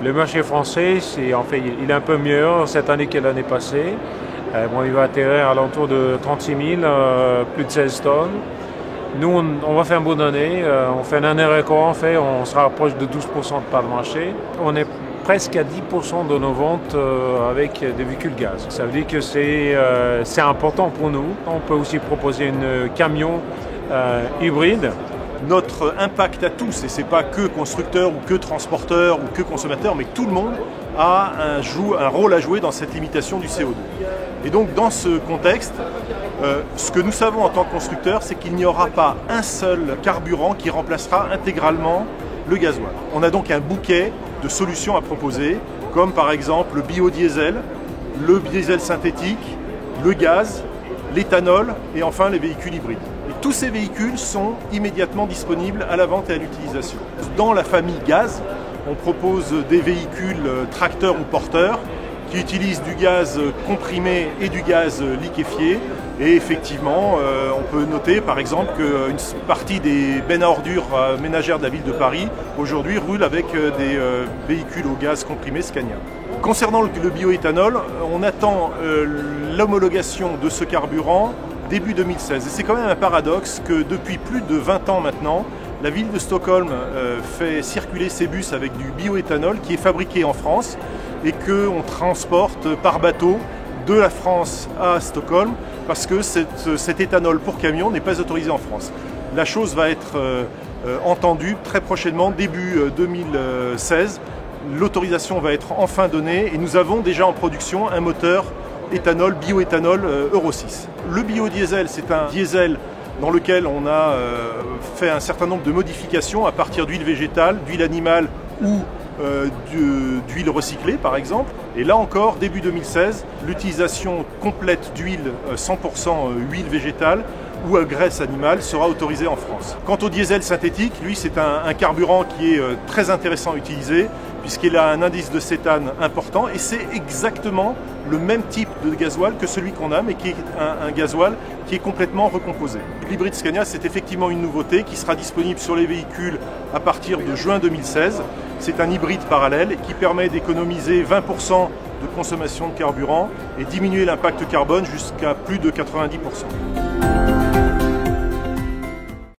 Le marché français, il est un peu mieux cette année que l'année passée. Il va atterrir à l'entour de 36 000, plus de 16 tonnes. Nous, on va faire une bonne année. On fait une année record, on se rapproche de 12% de part de marché. On est presque à 10% de nos ventes avec des véhicules gaz. Ça veut dire que c'est important pour nous. On peut aussi proposer un camion hybride. Notre impact à tous, et ce n'est pas que constructeurs ou que transporteurs ou que consommateurs, mais tout le monde a un rôle à jouer dans cette limitation du CO2. Et donc dans ce contexte, ce que nous savons en tant que constructeurs, c'est qu'il n'y aura pas un seul carburant qui remplacera intégralement le gasoil. On a donc un bouquet de solutions à proposer, comme par exemple le biodiesel, le diesel synthétique, le gaz, l'éthanol et enfin les véhicules hybrides. Et tous ces véhicules sont immédiatement disponibles à la vente et à l'utilisation. Dans la famille gaz, on propose des véhicules tracteurs ou porteurs qui utilisent du gaz comprimé et du gaz liquéfié. Et effectivement, on peut noter par exemple qu'une partie des bennes à ordures ménagères de la ville de Paris aujourd'hui roule avec des véhicules au gaz comprimé Scania. Concernant le bioéthanol, on attend l'homologation de ce carburant début 2016. Et c'est quand même un paradoxe que depuis plus de 20 ans maintenant, la ville de Stockholm fait circuler ses bus avec du bioéthanol qui est fabriqué en France et qu'on transporte par bateau de la France à Stockholm parce que cet éthanol pour camion n'est pas autorisé en France. La chose va être entendue très prochainement, début 2016. L'autorisation va être enfin donnée et nous avons déjà en production un moteur éthanol, bioéthanol Euro 6. Le biodiesel, c'est un diesel dans lequel on a fait un certain nombre de modifications à partir d'huile végétale, d'huile animale ou d'huile recyclée par exemple. Et là encore, début 2016, l'utilisation complète d'huile 100% huile végétale ou à graisse animale sera autorisée en France. Quant au diesel synthétique, lui c'est un carburant qui est très intéressant à utiliser puisqu'il a un indice de cétane important et c'est exactement le même type de gasoil que celui qu'on a mais qui est un gasoil qui est complètement recomposé. L'hybride Scania c'est effectivement une nouveauté qui sera disponible sur les véhicules à partir de juin 2016. C'est un hybride parallèle qui permet d'économiser 20% de consommation de carburant et diminuer l'impact carbone jusqu'à plus de 90%.